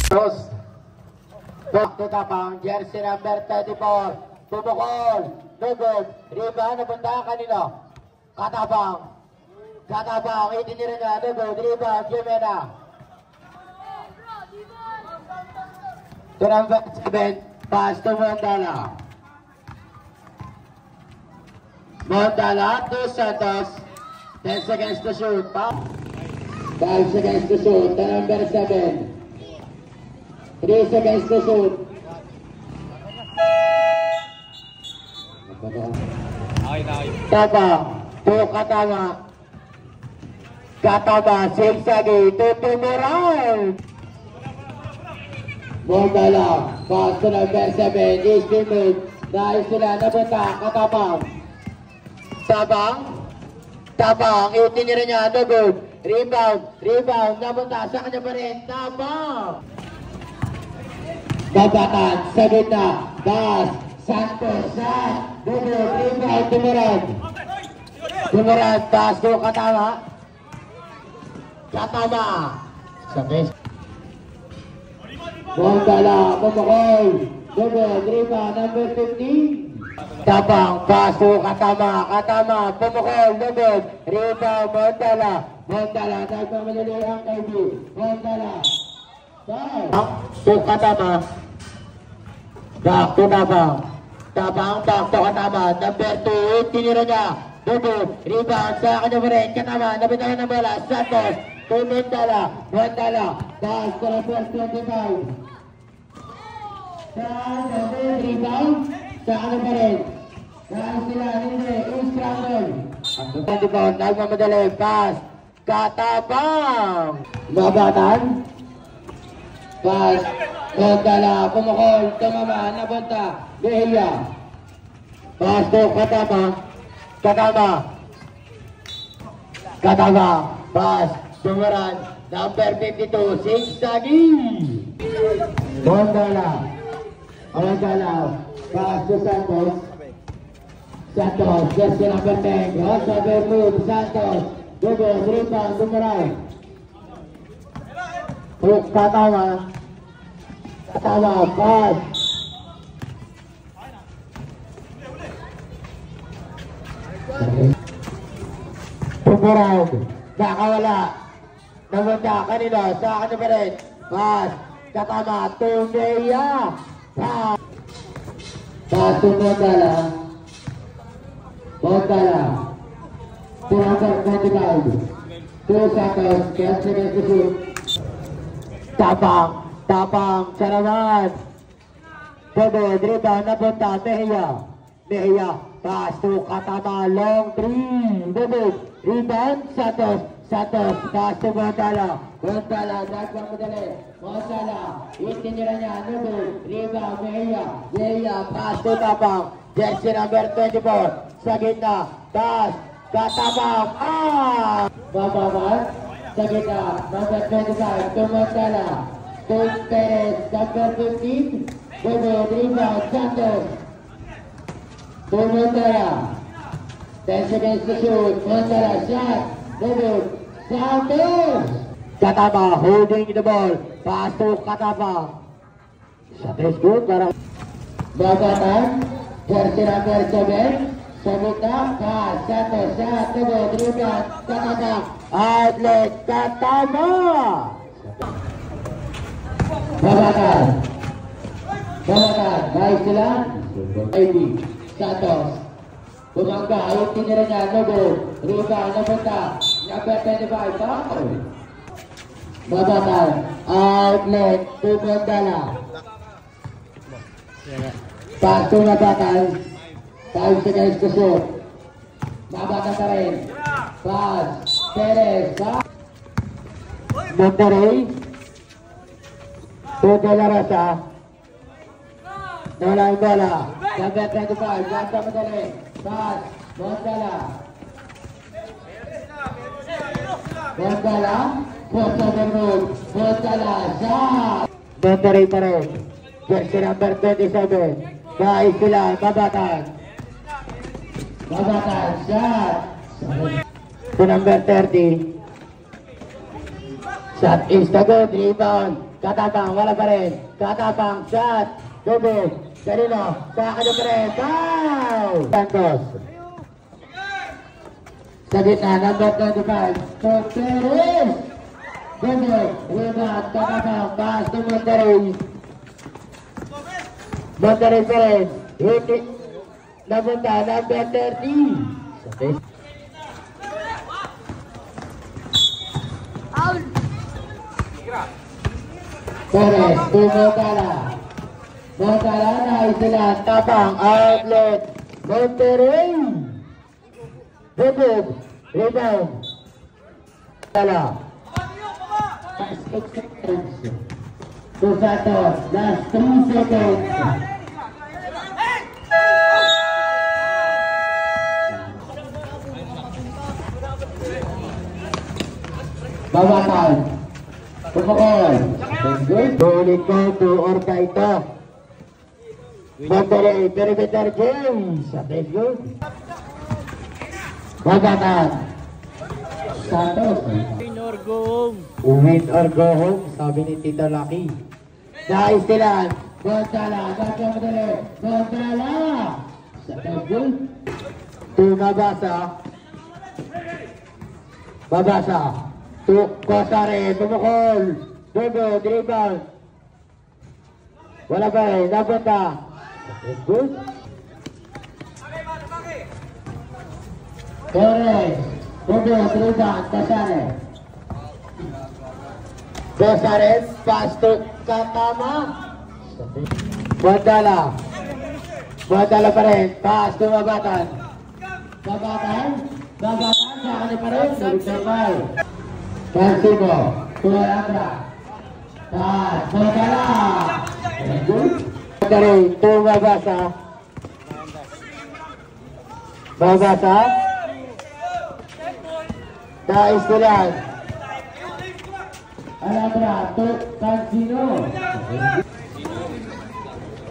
Dos. Back to tapang. Jersey number 34. Bubukol. Lugod. Rebound. Napunta kanino. Katapang. Katapang. Itinira niya. Lugod. Rebound. Jimena. To number 7. Pass to Mondala. Mondala to Santos. 10 seconds to shoot. 5 seconds to shoot. To number 7. 3 seconds to shoot. Tama. To Katama. Katama. Sigsagi. To Tumuran. Mondala. Pass to number 7. Estimate. Dahil sila napunta. Katama. Tabang. Tabang. Itinira niya. Nugod. Rebound. Rebound. Napunta. Sa kanya pa rin. Tabang. Babatan. Sa gitna. Bas. Santos. Sat. Nugod. Rebound. Tumuran. Tumuran. Bas. To Katama. Katama. Sa base. Mondala. Pumukol. Nugod. Rebound. Number 15. Tabang, paso, Katama, Katama, pumukol, lugod, rebound, Mondala, Mondala, nagmamadali ang KB, Mondala, to Katama, back to Tabang, Tabang, back to Katama, number 2, tinira niya, lugod, rebound, sa kanya pa rin, Katama, nabitahan ng bola, Santos, to Mondala, Mondala, pass to the first 25, rebound, sa ano pa rin? Dahil sila, hindi, instruction. Ang rebound, nagmamadali, pass, Katapang. Mabatan. Pass, Mondala, pumukol, tumama, napunta, Behia. Pass to Katama. Katama. Katama, pass, Tumuran, number 52, Sigsagi. Mondala. Mondala. Pass to Santos. Santos, just number 10. Crossover move, Santos. Lugod, rebound, Tumuran. Katama. Katama, pass. Tumuran. Nakawala. Namunta kanino. Sa akin pa rin. Pass. Katama. Tumeya. Pass. Pass to Mondala. Mondala. 225. 2 seconds. 10 seconds to shoot. Tapang. Tapang. Sarawan. Bubod. Rebound. Napunta. Mejia. Mejia. Pass to Katama. Long 3. Bubod. Rebound. Santos. Santos. Pass to Mondala. Mondala. Nagmamadali. Mondala. Itinira niya. Bubod. Rebound. Mejia. Mejia. Pass to Tapang. Jersey number 24. Sa gitna. Pass. Katapang. Babaman. Sa gitna. Number 25. To Mondala. To Perez. Number 15. Bubod. Rebound. Santos. To Mondala. 10 seconds to shoot. Mondala. Shot. Bubod. Santos. Katama. Holding the ball. Pass to Katama. Sa 3 good. Para Babatan. Jersey number 7. Sa gitna. Pass. Santos. Shot. Bubod. Rebound. Katama. Outlet. Katama. Babatan. Babatan. Baik sila. ID. Santos. Bumangga. Ayun tinira niya. Bubod. Rebound. Napunta. Number 25. Foul. Babatan. Outlet. To Mondala. Pass to Babatan. 5 seconds to shoot. Babatan pa rin. Pass. Perez. Monterrey. To De La Rosa. Wala yung bola. Number 25. Ganda madali. Pass. Mondala. Mondala. Crossover move. Mondala. Shot. Monterrey pa rin. Jersey number 27. Bahay sila. Babatan. Babatan. Shot. To number 30. Shot is the good. Rebound. Katapang, wala pa rin. Katapang, shot. Dugog. Kanino? Sa kanya pa rin. Foul! Santos. Sa gitna, number 25. Torres. Dugog. Rebound. Katapang. Pass to Monterrey. Monterrey pa rin. Hiti. Napunta. Number 30. Torres, Motala. Motala na sila, tapang, outlet, Monterrey. Dugog, rebound. Motala. 6 seconds. To Santos, last 3 seconds. Bawakan. Pumukol. Balik ko to Orca ito. Monterrey, perimeter James. That's good. Bawakan. Santos. Win or go home. Win or go home, sabi ni Tito Lucky. Naistilan. Gonzala. Gonzala. That's good. Tumabasa. Babasa. Kosare, pumukol. Dugog, rebound. Wala pa rin, napunta. Good. Torres. Dugog, rebound, Kosare. Kosare, pass to Katama. Badala. Badala pa rin, pass to Babatan. Babatan. Babatan, sa kanya pa rin. Sabay. Cansino, Tumalabra. Pass, Badala. Good. Monterrey, Tumabasa. Babasa. Naistilan. Alabra, Cansino.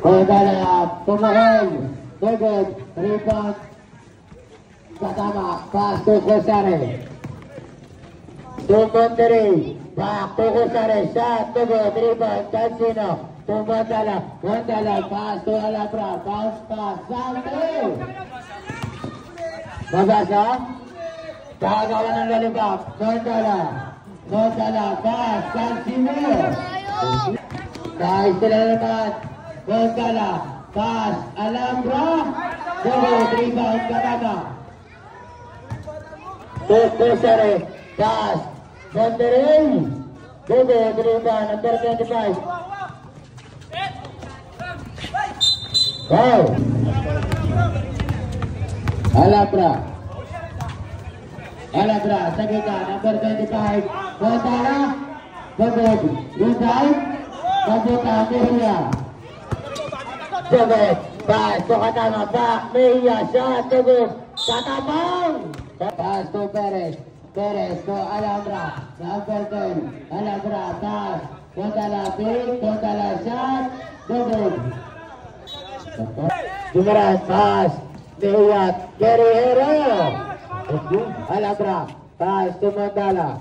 Badala, Tumahol. Dugog, rebound. Katama, pass to Cosare. To Monterrey, back to Cosare, shot, Dugog, rebound, Cansino. To Mondala, pass to Alabra, bounce pass, Santos. Babasa. Kagawa ng lalibak, Mondala, pass, Cansino. Dahil sila naman, Mondala, pass, Alabra. Dugog, rebound, Katama. To Cosare, pass, Monterrey. Dugog, rebound, number 25. Wow! Alabra, sa gitna, number 25. Mondala, Dugog, rebound, Mabuta, Mejia. Dugog, pass to Katama, back, Mejia, shot, Dugog, Katamang. Pass to Perez to Alabra, number 10. Alabra, pass, Mondala, big, Mondala, shot, Dugog. Dumaras, pass, Mejia, Guerrero. Alabra, pass to Mondala.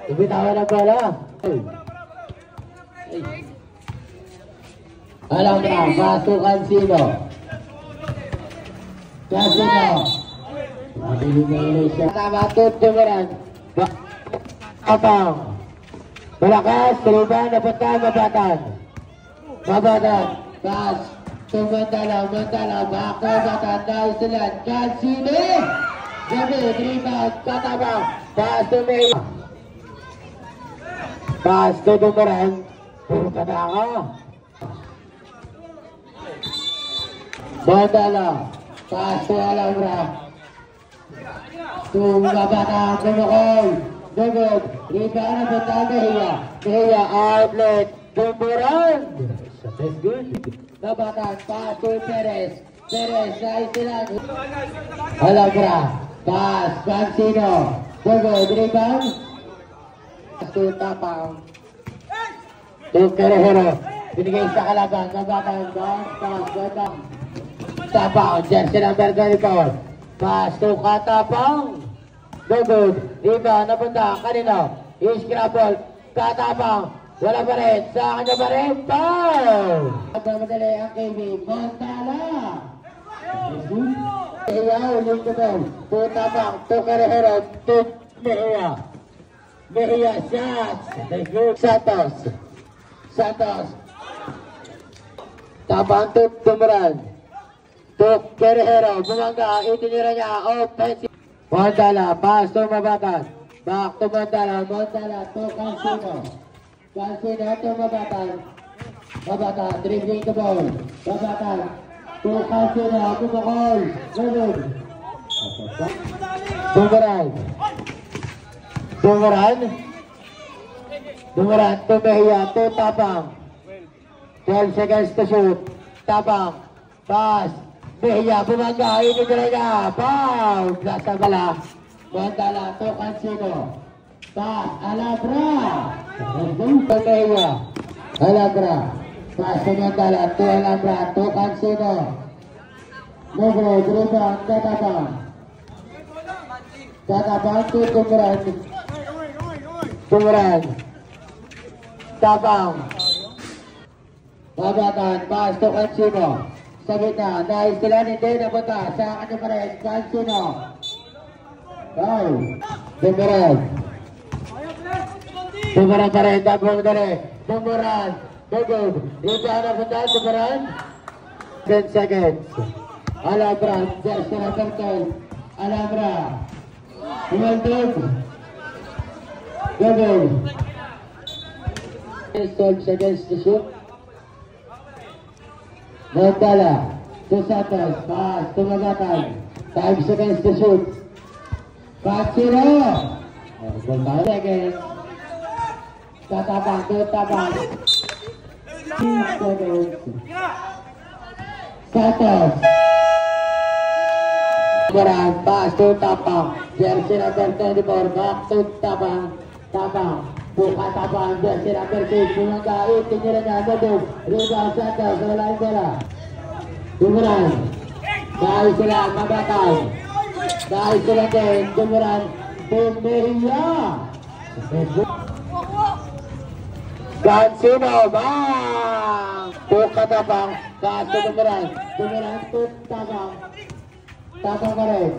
Ibitawan ang bola. Alabra, pass to Cansino. Tama, Dumaras. Apang. Malakas, Taliban, napunta, Mabatan. Pass to Mondala, back to Mabatan, Nausulan, Cansino. Gabi, rebound, Katabang, pass to Mejia. Pass to Dumaran, puro katanga. Mondala, pass to Alabra. To Mabatan, Dumukol, Dugog, rebound, napunta, Mejia, outlet, Dumaran. That's good. Mabatan, pass to Perez, Nausulan. Alabra, pass, Cansino, Dugog, rebound. To Tapang. To Guerrero. Binigay sa kalaban. Mabatan, pass, Tapang, jersey number 24. Pass to Katapang. Dugog, rebound, napunta, kanino? Scrabble, Katapang, Wala pa rin. Sa kanya pa rin. Foul! Magmamadali ang KB. Montala. Mejia, ulit ko doon. Tutabang. Tukarehero. Mejia. Mejia, shots. Santos. Santos. Tabang Tumuran. Tukarehero. Bumangga. Itinira niya. Offensive. Montala. Pass to Mabatas. Back to Montala. Montala to Cancino. Cancino to Mabatas. Mabatas. Dribbling the ball. Mabatas. To Cancino. Bumangol. Ganun. Tumuran. Tumuran. Tumuran to Mejia. To Tabang. 12 seconds to shoot. Tabang. Pass. Mejia. Bumangga. Itinira niya. Foul. Nasa bala. Montala to Cancino. Pass. Alabra. Mejia. Alabra. Pass to Montala to Alabra. To Cancino. Negro. Dribble. Tatabang. Tatabang to Tumuran. Tumuran. Tabang. Mabatan. Pass to Cancino. Sa gitna. Dahil sila hindi napunta sa kanya pa rin. Cancino. Foul. Tumuran. Tumuran pa rin. Tabang dali. Tumuran. Bugod. Dito na punta. Tumuran. 10 seconds. Alabra. Jersey na circle. Alabra. Humaldog. Bugod. 12 seconds to shoot. Montala. To Santos. Pass. To Mabatan. 5 seconds to shoot. Cancino. 5 seconds. Tatabang. To Tabang. 6 seconds. Santos. Tumuran. Pass to Tabang. Jersey number 24. Back to Tabang. Tabang. Buka Tabang. Jersey number 6. Bumangga. Itinira niya. Nabog. Rebound Santos. Wala yung bola. Tumuran. Dahil sila Mabatan. Dahil sila din. Tumuran. Mejia. Cancino. Bang! Buka Tabang. Kaso Tumuran. Tumuran to Tabang. Tabang pa rin.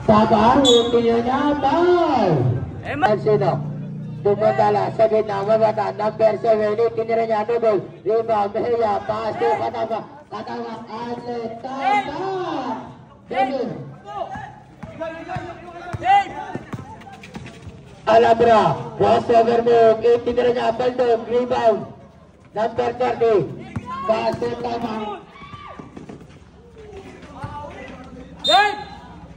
Tabang. Itinira niya. Bang! Cancino. Tumutala sa gitna. Mabatan. Number 7. Itinira niya. Nubol. Rebound. Mejia. Pass to Katabang. Katabang. Atlet. Tabang. Ganun. Alabra. Crossover move. Itinira niya. Baldog. Rebound. Number 30. Pass to Tabang.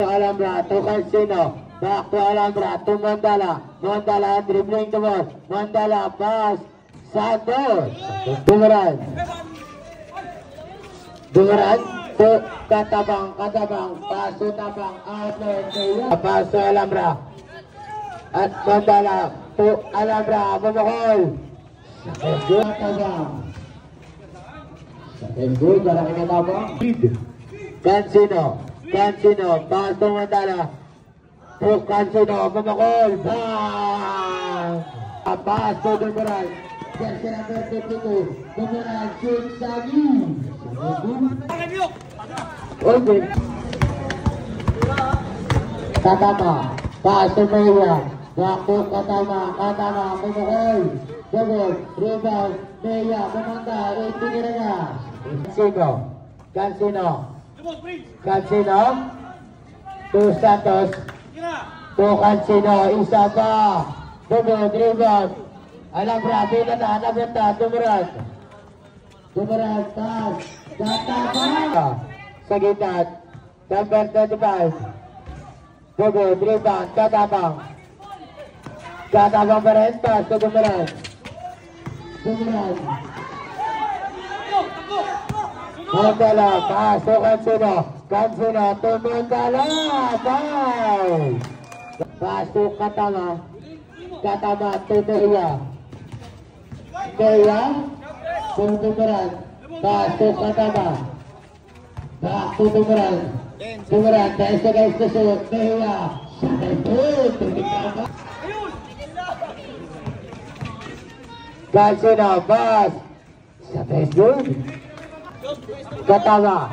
Alabra. To Cancino. Back to Alabra. To Montala. Montala dribbling the ball. Montala pass. Santos. Tumuran. Tumuran. To Katabang. Katabang. Pass to Tabang. Outlet. Pass to Alabra. At Montala. To Alabra. Bumukol. Katabang. Second goal. Para Katabang. Cancino. Cancino. Pass to Montala. To Cancino. Bumukol. Bang! Pass to Tumuran. Jersey number 52. Tumuran. Shoot Sagi. Okay. Katama. Pass to Mejia. Back to Katama. Katama. Bumukol. Bugod. Rebound. Mejia. Bumangga. Itinira niya. Cancino. Cancino. Cancino. To Santos. To Cancino. Isa pa. Bugod. Rebound. Alabra. Binata. Nabenta. Tumuran. Tumuran. Pass. Katama. Sa gitna. Number 25. Bugod. Rebound. Katabang. Katabang pa rin. Pass to Tumuran. Tumuran. Montala. Pass to Cancino. Cancino. To Montala. Foul. Pass to Katama. Katama to Mejia. Mejia. To Tumuran. Pass to Katama. Back to Tumuran. Tumuran. 10 seconds to shoot. Mejia. Second goal. Cansino, pass. Sa best good. Katama.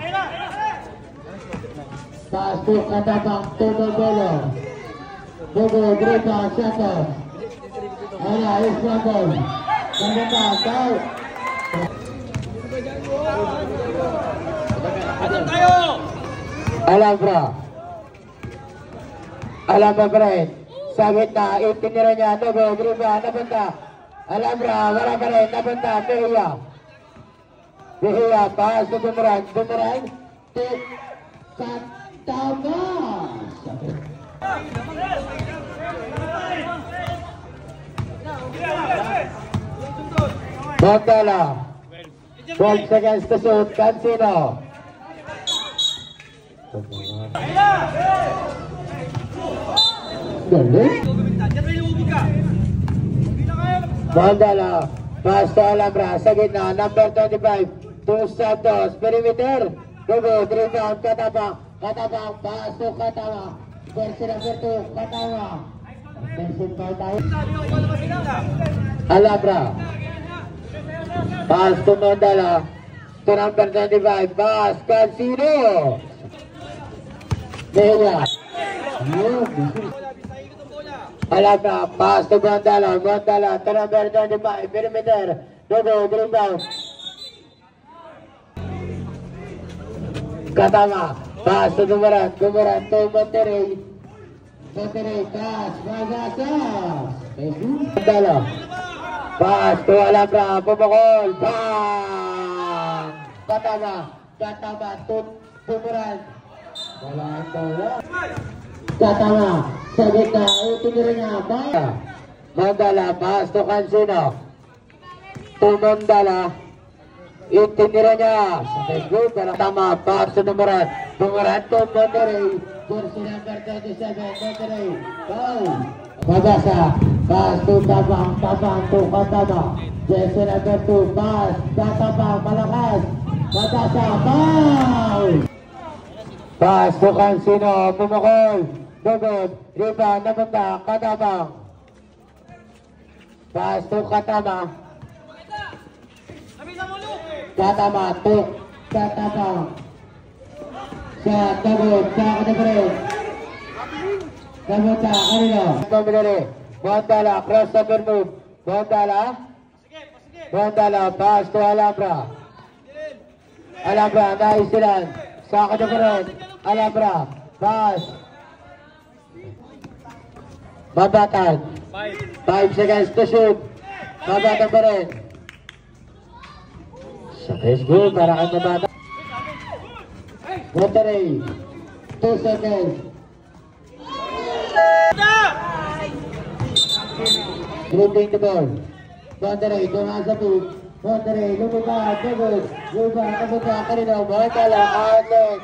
Pass to Katabang, to Bolo. Bogo, Greta, Shato. Wala, Islandon. Nandita, Tau. Alabra. Alabra pa rin. Sa gitna, itinira niya. Bogo, Greta, napunta. Alabra, wala pa rin. Napunta, Mejia. Mejia, pass to Bumerang. Bumerang. Katama. Montala. 12 seconds to shoot. Cansino. Montala. Pass to Alabra. Sa gitna. Number 25. To Santos. Perimeter. Gogo. Rebound. Katabang. Katabang. Pass to Katama. Versi number 2. Katama. Versi tayo. Alabra. Pass to Montala. To number 25. Pass. Cansino. Mejia. Alabra. Pass to Montala. Montala. To number 25. Perimeter. Gogo. Rebound. Katama. Pass to Bumerang. Bumerang to Monterrey. Monterrey. Pass. Magasas. Montala. Pass to Alabra. Bumukol. Bang! Katama. Katama to Bumerang. Wala ang tawa. Katama. Sa gitna. Itinira niya. Bang! Montala. Pass to Cansino. To Montala. Itinira niya. Sa Facebook. Katama. Pass to Bumerang. Bumerang to Monterrey. Jersey number 27. Monterrey. Bang! Magasa. Pass to Tabang. Tabang to Katama. Jersey number 2. Pass. Katama. Malakas. Magasa. Bang! Pass to Cansino. Bumukol. Bugod. Rebound. Napunta. Katabang. Pass to Katama. Katama. To Katabang. Sa Bugod. Sa Katabang. Napunta. Kanino. Pamilari. Montala. Cross over move. Montala. Montala. Pass to Alabra. Alabra. Nice lang. Sa Katabang. Alabra. Pass. Mabatan. 5 seconds to shoot. Mabatan pa rin. Sa Facebook. Para kang mabatan. Monterrey. 2 seconds. Dribbling the ball. Monterrey. Tumaas sa poop. Monterrey. Lumipad. Bugod. Lumipad. Napunta. Kanino. Montala. Outlet.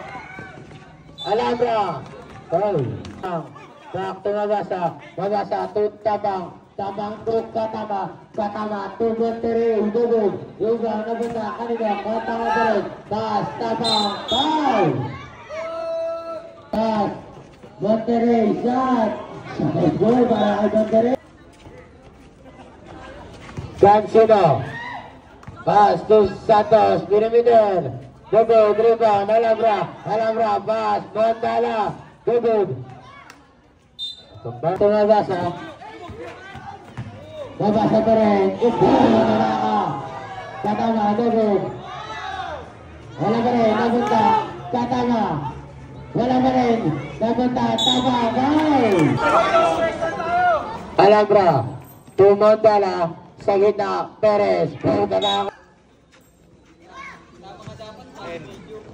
Alabra. Foul. Back to Magasa. Magasa to Tabang. Tabang to Katama. Katama to Monterrey. Bugod. Lumipad. Napunta. Kanino. Katama pa rin. Pass. Tabang. Foul. Pass. Monterrey. Shot. Goal para kay Monterrey. Cansino. Pass to Santos. Perimeter. Bugod. Rebound. Alabra. Alabra. Pass. Montala. Bugod. Ito Magasa. Magasa pa rin. Ito. Naraka. Katama. Bugod. Wala pa rin. Napunta. Katama. Wala pa rin. Napunta. Tabagay. Alabra. To Montala. Sa gitna. Perez. Punta na.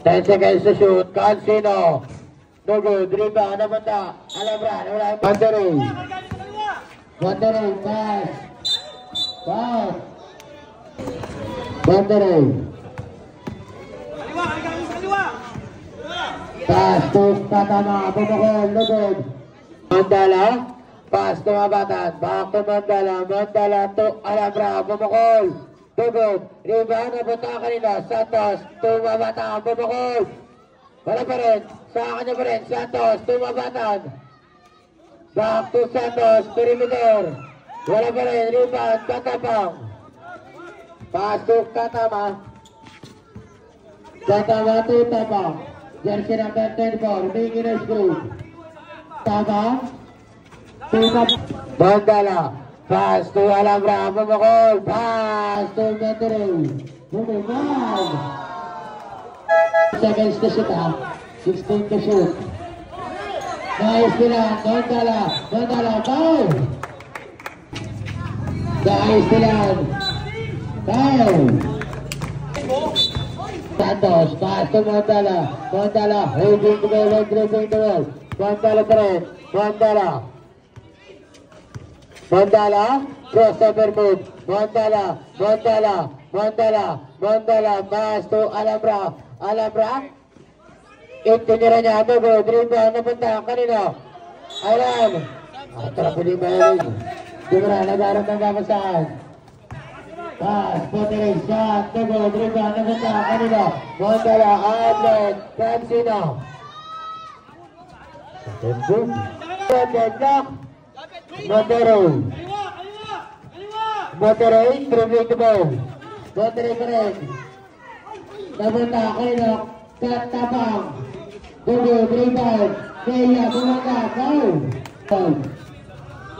10 seconds to shoot. Cansino. Bugod. Rebound. Napunta. Alabra. Monterrey. Monterrey. Pass. Pass. Monterrey. Pass to Katama. Bumukol. Bugod. Montala. Pass to Mabatan. Back to Montala. Montala to Alabra. Bumukol. Bugod. Rebound. Napunta kanina. Santos. To Mabatan. Bumukol. Wala pa rin. Sa kanya pa rin. Santos. To Mabatan. Back to Santos. Perimeter. Wala pa rin. Rebound. Katabang. Pasok Katama. Katama to Tabang. Jersey number 24, Big Inners Group. Tabang. Bandala. Pass to Alabra. Bumukol. Pass to Metro. Bumukol. Seconds to shoot ha. 16 to shoot. Nice nila. Bandala. Bandala. Foul. Nice nila. Foul. Santos. Pass to Bandala. Bandala. Holding the ball. Dribbling the ball. Bandala pa rin. Bandala. Bandala. Crossover move. Bandala. Bandala. Bandala. Bandala. Pass to Alabra. Alabra. Tinira niya ito. Dribble. Napunta. Kanino? Alam. Atrap ni Bayarin. Tumira. Nag-arap ng kapasahan. Pass. Potere. Shot. Dribble. Napunta. Kanino? Bandala. Outlet. Cancino. Attention. Block. Monterey. Monterey. Dribbling the ball. Monterey pa rin. Napunta. Kanino? Tabang. Double rebound. Kaya bumanda. Foul.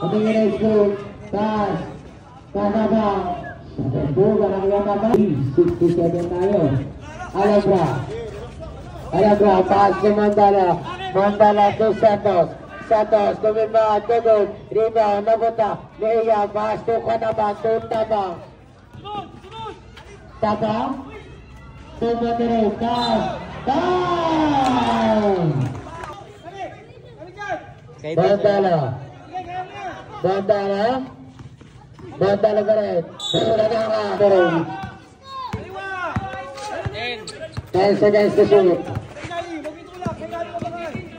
Pagingin ay school. Pass. Tabang. Buga na kaya naman. 67 tayo. Alabra. Alabra. Pass to Mandala. Mandala to Santos. Santos. Tumimba. Double rebound. Napunta. Kaya pass to Kanabang. To Tabang. Tabang. To Monterey. Pass. Down! Bandala. Bandala. Bandala pa rin. Wala na nga. 10 seconds to shoot.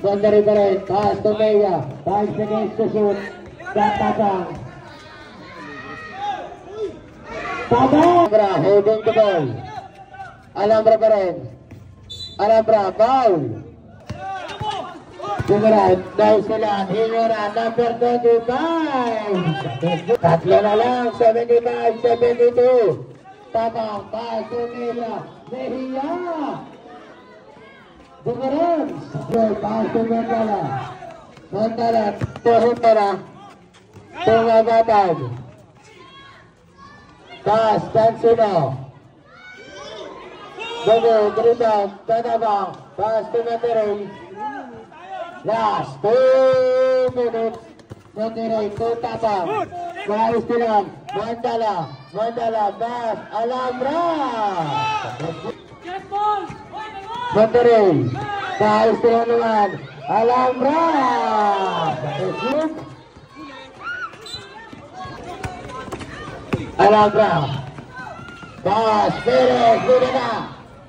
Bandari pa rin. Pass to Maya. 5 seconds to shoot. Tabang. Tabang! Holding the ball. Alabra pa rin. Alabra, foul. Hingaran, daw sila. Hingaran, number 25. Tatlo na lang, 75, 72. Tabang, pass, Mejia. Mejia. Hingaran. Pass to Mandala. Mandala, Tuhutara. Tungagatag. Pass, Cancino. Double, rebound, Tabang, pass to Monterey. Last 2 minutes. Monterey to Tabang. Maayos nilang. Mandala. Mandala, pass. Alabra. Monterey. Maayos nilang naman. Alabra. Alabra. Pass. Perez. Dito na.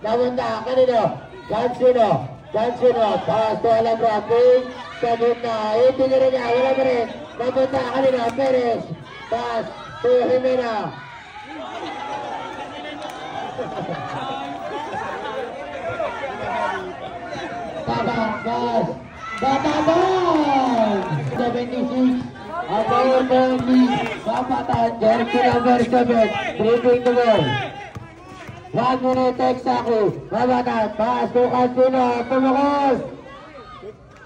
Namunta. Kanino? Cancino. Cancino. Pass to Alabra. King. Sa gitna. Itigil niya. Wala pa rin. Namunta. Kanino? Perez. Pass to Jimena. Tabang. Pass. Batabang. 76. Abawal mo ni Papatan. Jersey number 7. Dribbling the ball. 1 minute Texaco. Babatan. Pass to Cancino. Tumukos.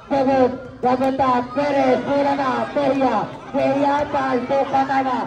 Pagut. Babata. Perez. Mura na. Peria. Peria. Pass to Katama.